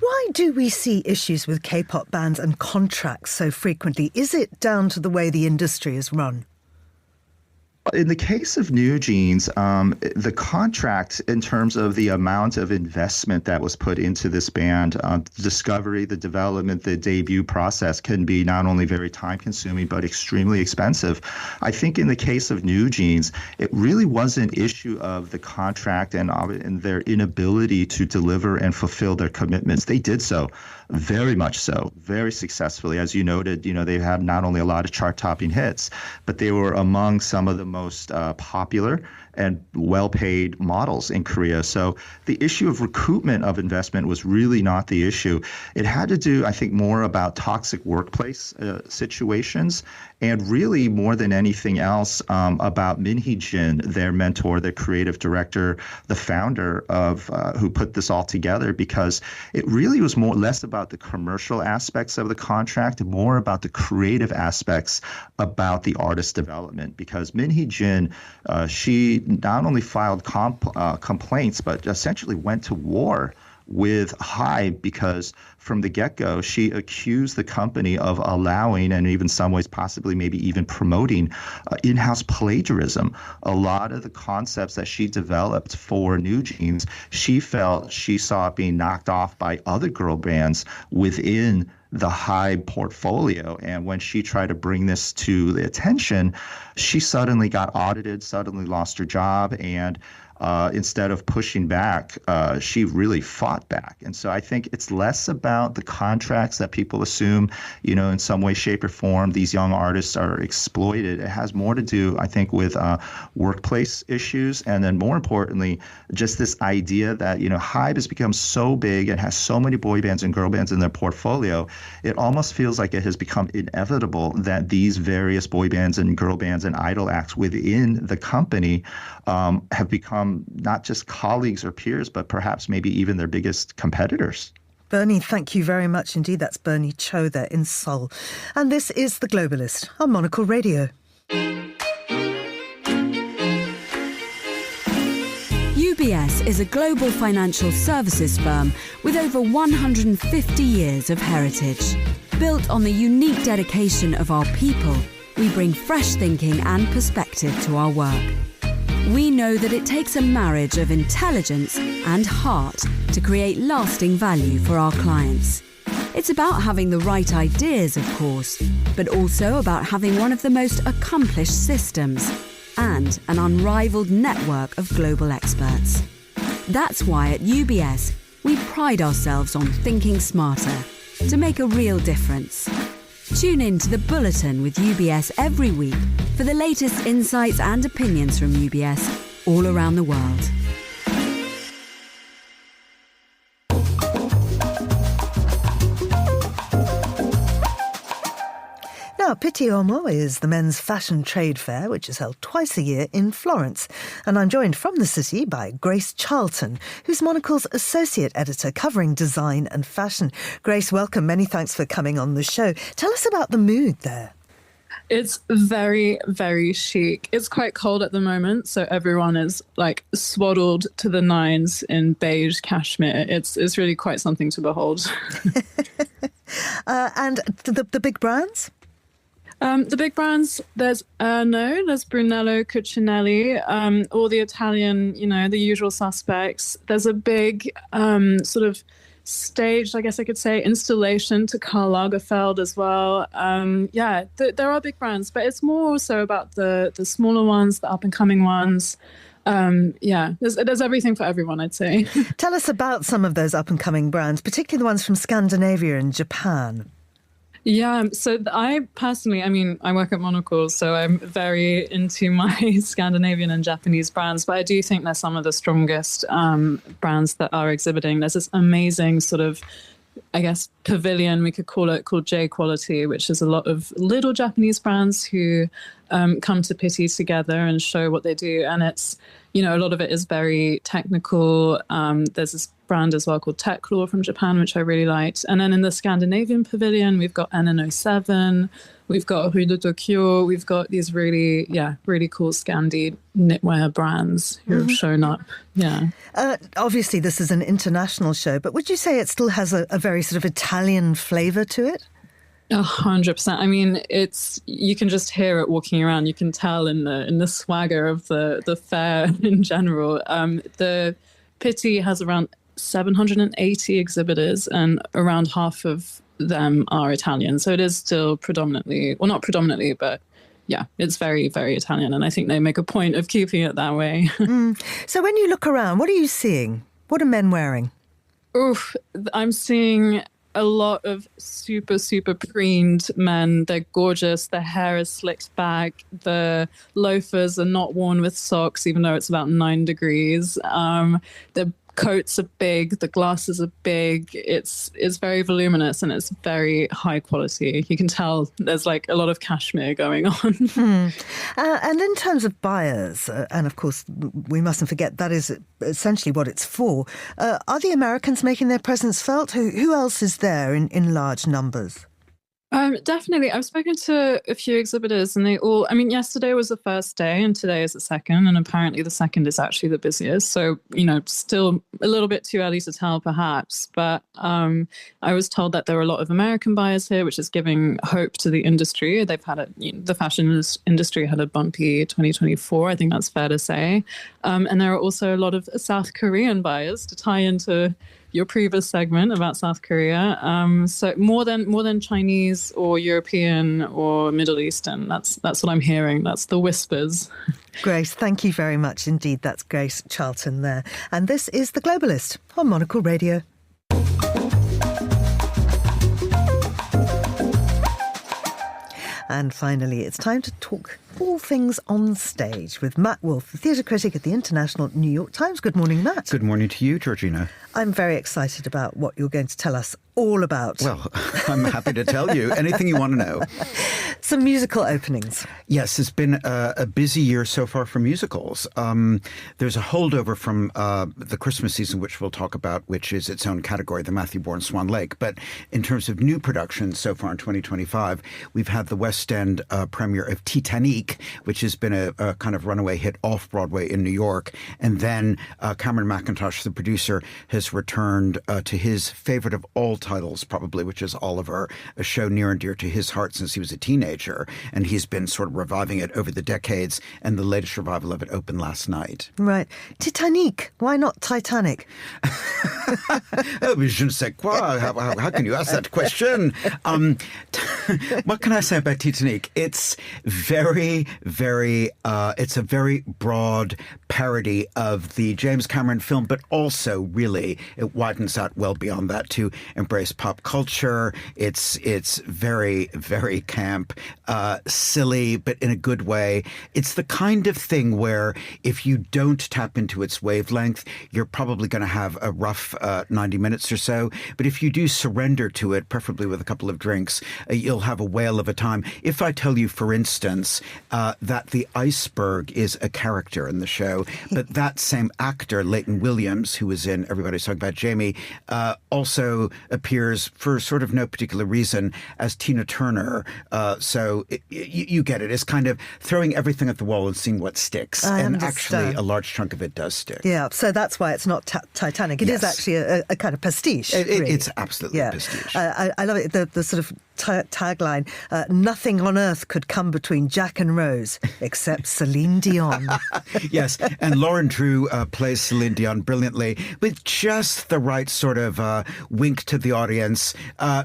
Why do we see issues with K-pop bands and contracts so frequently? Is it down to the way the industry is run? In the case of NewJeans, the contract in terms of the amount of investment that was put into this band, the discovery, the development, the debut process can be not only very time-consuming, but extremely expensive. I think in the case of NewJeans, it really was an issue of the contract and their inability to deliver and fulfill their commitments. They did so. Very much so, very successfully. As you noted, they had not only a lot of chart-topping hits, but they were among some of the most popular and well-paid models in Korea. So the issue of recoupment of investment was really not the issue. It had to do, I think, more about toxic workplace situations, and really more than anything else about Min Hee-jin, their mentor, their creative director, the founder of who put this all together, because it really was less about the commercial aspects of the contract, more about the creative aspects about the artist development. Because Min Hee-jin, she not only filed complaints, but essentially went to war with Hybe, because from the get-go, she accused the company of allowing, and even some ways possibly maybe even promoting, in-house plagiarism. A lot of the concepts that she developed for NewJeans, she felt she saw it being knocked off by other girl bands within the Hybe portfolio. And when she tried to bring this to the attention, she suddenly got audited, suddenly lost her job, and instead of pushing back, she really fought back. And so I think it's less about the contracts that people assume, in some way, shape, or form, these young artists are exploited. It has more to do, I think, with workplace issues. And then more importantly, just this idea that, Hybe has become so big and has so many boy bands and girl bands in their portfolio, it almost feels like it has become inevitable that these various boy bands and girl bands and idol acts within the company have become not just colleagues or peers, but perhaps maybe even their biggest competitors. Bernie, thank you very much indeed. That's Bernie Cho there in Seoul. And this is The Globalist on Monocle Radio. UBS is a global financial services firm with over 150 years of heritage. Built on the unique dedication of our people, we bring fresh thinking and perspective to our work. We know that it takes a marriage of intelligence and heart to create lasting value for our clients. It's about having the right ideas, of course, but also about having one of the most accomplished systems and an unrivaled network of global experts. That's why at UBS, we pride ourselves on thinking smarter to make a real difference. Tune in to The Bulletin with UBS every week for the latest insights and opinions from UBS all around the world. Now, Pitti Immagine is the men's fashion trade fair, which is held twice a year in Florence. And I'm joined from the city by Grace Charlton, who's Monocle's associate editor covering design and fashion. Grace, welcome. Many thanks for coming on the show. Tell us about the mood there. It's very, very chic. It's quite cold at the moment, so everyone is like swaddled to the nines in beige cashmere. It's really quite something to behold. And the big brands? The big brands, there's Brunello Cucinelli, all the Italian, the usual suspects. There's a big sort of staged, I guess I could say, installation to Karl Lagerfeld as well. There are big brands, but it's more also about the smaller ones, the up-and-coming ones. There's everything for everyone, I'd say. Tell us about some of those up-and-coming brands, particularly the ones from Scandinavia and Japan. Yeah, so I personally, I work at Monocle, so I'm very into my Scandinavian and Japanese brands, but I do think they're some of the strongest brands that are exhibiting. There's this amazing sort of, I guess, pavilion, we could call it, called J Quality, which is a lot of little Japanese brands who come to Pitti together and show what they do. And it's, a lot of it is very technical. There's this brand as well called Tech Law from Japan, which I really liked. And then in the Scandinavian pavilion, we've got NN07, we've got Rue de Tokyo, we've got these really cool Scandi knitwear brands who have shown up. Yeah. Obviously, this is an international show, but would you say it still has a very sort of Italian flavour to it? 100%. You can just hear it walking around. You can tell in the swagger of the fair in general. The Pitti has around 780 exhibitors, and around half of them are Italian. So it is still predominantly, well, not predominantly, but yeah, it's very, very Italian. And I think they make a point of keeping it that way. So when you look around, what are you seeing? What are men wearing? I'm seeing a lot of super, super preened men. They're gorgeous. Their hair is slicked back. The loafers are not worn with socks, even though it's about 9 degrees. The coats are big. The glasses are big. It's very voluminous and it's very high quality. You can tell there's like a lot of cashmere going on. And in terms of buyers, and of course we mustn't forget that is essentially what it's for, are the Americans making their presence felt? Who else is there in large numbers? Definitely. I've spoken to a few exhibitors and they all, yesterday was the first day and today is the second, and apparently the second is actually the busiest. So, still a little bit too early to tell perhaps, but I was told that there are a lot of American buyers here, which is giving hope to the industry. They've had the fashion industry had a bumpy 2024. I think that's fair to say. And there are also a lot of South Korean buyers to tie into your previous segment about South Korea. So more than Chinese or European or Middle Eastern. That's what I'm hearing. That's the whispers. Grace, thank you very much indeed. That's Grace Charlton there. And this is The Globalist on Monocle Radio. And finally, it's time to talk all things on stage with Matt Wolfe, the theatre critic at the International New York Times. Good morning, Matt. Good morning to you, Georgina. I'm very excited about what you're going to tell us all about. Well, I'm happy to tell you anything you want to know. Some musical openings. Yes, it's been a busy year so far for musicals. There's a holdover from the Christmas season, which we'll talk about, which is its own category, the Matthew Bourne Swan Lake. But in terms of new productions so far in 2025, we've had the West End premiere of Titanic, which has been a kind of runaway hit off-Broadway in New York. And then Cameron Mackintosh, the producer, has returned to his favorite of all titles, probably, which is Oliver, a show near and dear to his heart since he was a teenager. And he's been sort of reviving it over the decades. And the latest revival of it opened last night. Right. Titanic. Why not Titanic? Oh, je ne sais quoi. How can you ask that question? What can I say about Titanic? It's very, very, it's a very broad parody of the James Cameron film, but also really it widens out well beyond that to embrace pop culture. It's very, very camp, silly, but in a good way. It's the kind of thing where if you don't tap into its wavelength, you're probably going to have a rough 90 minutes or so. But if you do surrender to it, preferably with a couple of drinks, you'll have a whale of a time. If I tell you, for instance, that the iceberg is a character in the show, but that same actor, Leighton Williams, who was in Everybody's Talking About Jamie, also appears for sort of no particular reason as Tina Turner. So you get it. It's kind of throwing everything at the wall and seeing what sticks. And actually a large chunk of it does stick. Yeah, so that's why it's not Titanic. It is actually a kind of pastiche. Really. It's absolutely a pastiche. I love it. The sort of tagline, nothing on earth could come between Jack and Rose except Celine Dion. Yes, and Lauren Drew plays Celine Dion brilliantly with just the right sort of wink to the audience.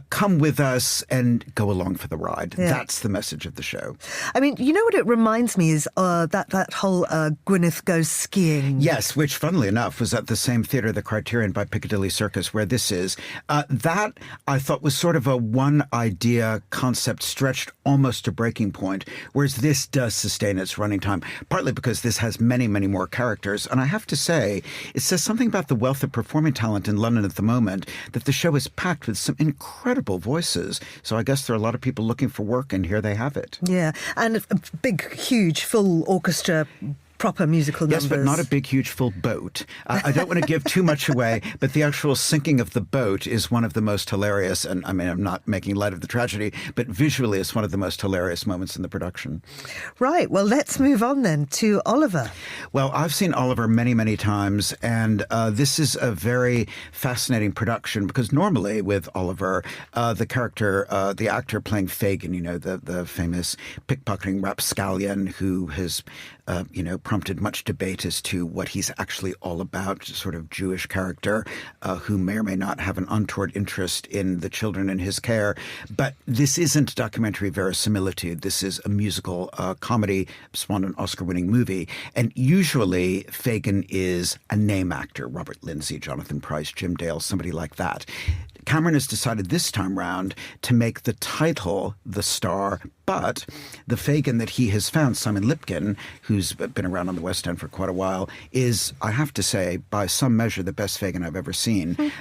Come with us and go along for the ride. Yeah. That's the message of the show. I mean, you know what it reminds me is that whole Gwyneth Goes Skiing. Yes, which funnily enough was at the same theatre, the Criterion by Piccadilly Circus, where this is. That I thought was sort of a one idea concept stretched almost to breaking point, whereas this does sustain its running time, partly because this has many, many more characters. And I have to say, it says something about the wealth of performing talent in London at the moment, that the show is packed with some incredible voices. So I guess there are a lot of people looking for work, and here they have it. Yeah, and a big, huge, full orchestra, proper musical numbers. Yes, but not a big, huge, full boat. I don't want to give too much away, but the actual sinking of the boat is one of the most hilarious, and I mean, I'm not making light of the tragedy, but visually it's one of the most hilarious moments in the production. Right, well, let's move on then to Oliver. Well, I've seen Oliver many, many times, and this is a very fascinating production, because normally with Oliver, the character, the actor playing Fagin, you know, the famous pickpocketing rapscallion who has prompted much debate as to what he's actually all about, sort of Jewish character who may or may not have an untoward interest in the children in his care. But this isn't documentary verisimilitude. This is a musical comedy, spawned an Oscar-winning movie. And usually Fagin is a name actor, Robert Lindsay, Jonathan Pryce, Jim Dale, somebody like that. Cameron has decided this time round to make the title the star, but the Fagin that he has found, Simon Lipkin, who's been around on the West End for quite a while, is, I have to say, by some measure, the best Fagin I've ever seen.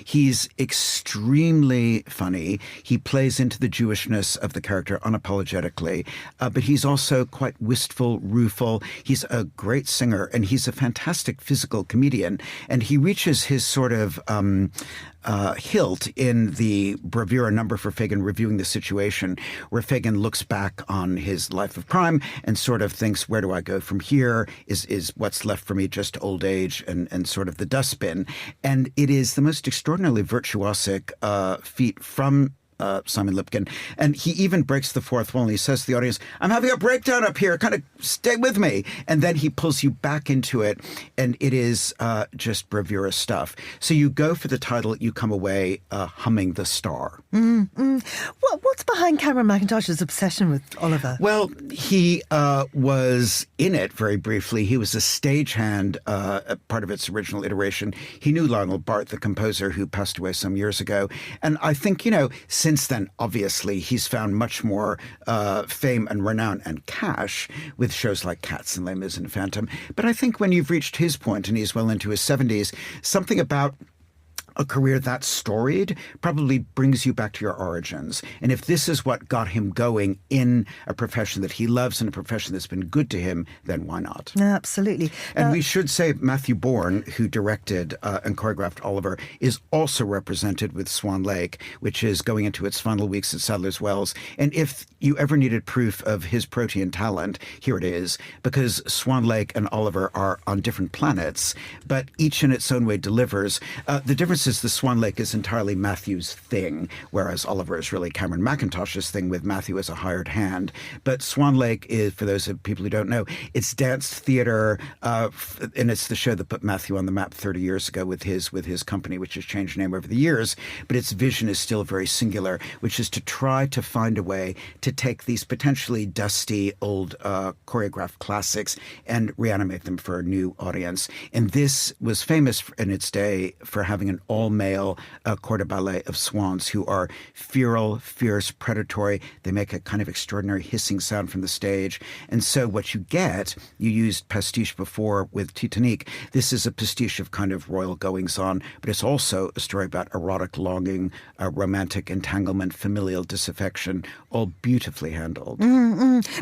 He's extremely funny. He plays into the Jewishness of the character unapologetically, but he's also quite wistful, rueful. He's a great singer, and he's a fantastic physical comedian. And he reaches his sort of hilt in the bravura number for Fagin reviewing the situation, where Fagin looks back on his life of crime and sort of thinks, where do I go from here? Is what's left for me just old age and sort of the dustbin? And it is the most extraordinarily virtuosic feat from Simon Lipkin. And he even breaks the fourth wall and he says to the audience, I'm having a breakdown up here, kind of stay with me. And then he pulls you back into it, and it is just bravura stuff. So you go for the title, you come away humming the star. What's behind Cameron Mackintosh's obsession with Oliver? Well, he was in it very briefly. He was a stagehand, part of its original iteration. He knew Lionel Bart, the composer who passed away some years ago. And I think, since then, obviously, he's found much more fame and renown and cash with shows like Cats and Les Mis and Phantom. But I think when you've reached his point, and he's well into his 70s, something about a career that storied probably brings you back to your origins. And if this is what got him going in a profession that he loves and a profession that's been good to him, then why not? Absolutely. And we should say Matthew Bourne, who directed and choreographed Oliver, is also represented with Swan Lake, which is going into its final weeks at Sadler's Wells. And if you ever needed proof of his protean talent, here it is, because Swan Lake and Oliver are on different planets, but each in its own way delivers. The difference is the Swan Lake is entirely Matthew's thing, whereas Oliver is really Cameron Mackintosh's thing, with Matthew as a hired hand. But Swan Lake is, for those people who don't know, it's dance theater, and it's the show that put Matthew on the map 30 years ago with his company, which has changed name over the years. But its vision is still very singular, which is to try to find a way to take these potentially dusty old choreographed classics and reanimate them for a new audience. And this was famous in its day for having an all-male corps de ballet of swans who are feral, fierce, predatory. They make a kind of extraordinary hissing sound from the stage. And so what you get, you used pastiche before with Titanic. This is a pastiche of kind of royal goings-on, but it's also a story about erotic longing, romantic entanglement, familial disaffection, all beautifully handled.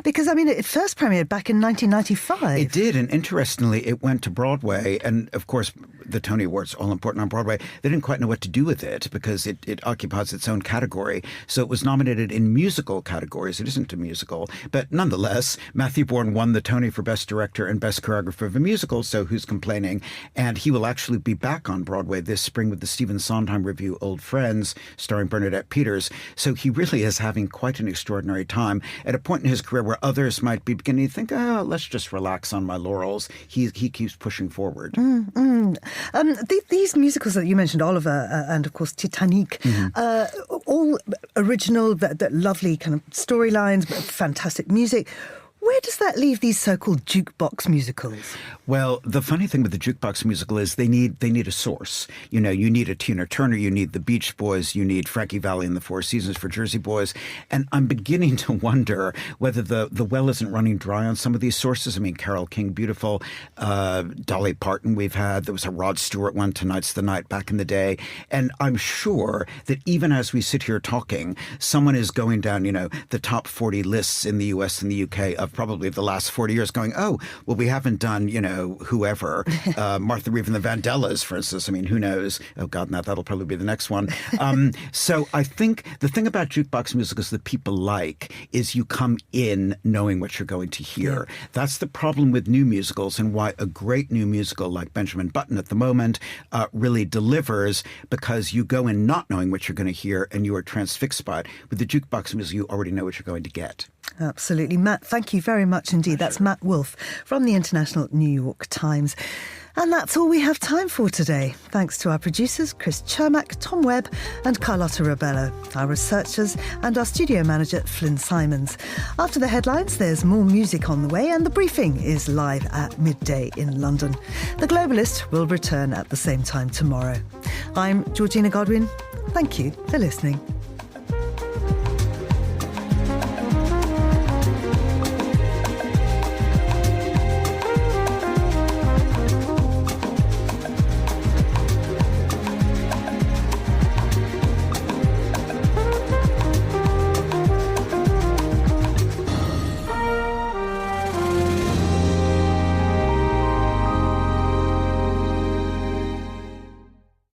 Because, it first premiered back in 1995. It did, and interestingly, it went to Broadway, and of course, the Tony Awards, all important on Broadway. They didn't quite know what to do with it because it occupies its own category. So it was nominated in musical categories. It isn't a musical. But nonetheless, Matthew Bourne won the Tony for Best Director and Best Choreographer of a Musical, so who's complaining? And he will actually be back on Broadway this spring with the Stephen Sondheim review, Old Friends, starring Bernadette Peters. So he really is having quite an extraordinary time at a point in his career where others might be beginning to think, let's just relax on my laurels. He keeps pushing forward. These musicals that you mentioned, Oliver and, of course, Titanic, all original, that lovely kind of storylines, fantastic music. Where does that leave these so-called jukebox musicals? Well, the funny thing with the jukebox musical is they need a source. You need a Tina Turner, you need the Beach Boys, you need Frankie Valli and the Four Seasons for Jersey Boys. And I'm beginning to wonder whether the well isn't running dry on some of these sources. Carole King, beautiful. Dolly Parton we've had. There was a Rod Stewart one, Tonight's the Night, back in the day. And I'm sure that even as we sit here talking, someone is going down, the top 40 lists in the US and the UK of probably the last 40 years going, we haven't done, whoever, Martha Reeve and the Vandellas, for instance. Who knows? Oh, God, now that'll probably be the next one. So I think the thing about jukebox musicals that people like is you come in knowing what you're going to hear. Yeah. That's the problem with new musicals, and why a great new musical like Benjamin Button at the moment really delivers, because you go in not knowing what you're going to hear and you are transfixed by it. With the jukebox music, you already know what you're going to get. Absolutely. Matt, thank you very much indeed. That's Matt Wolfe from the International New York Times. And that's all we have time for today. Thanks to our producers, Chris Chermack, Tom Webb and Carlotta Robello, our researchers and our studio manager, Flynn Simons. After the headlines, there's more music on the way, and The Briefing is live at midday in London. The Globalist will return at the same time tomorrow. I'm Georgina Godwin. Thank you for listening.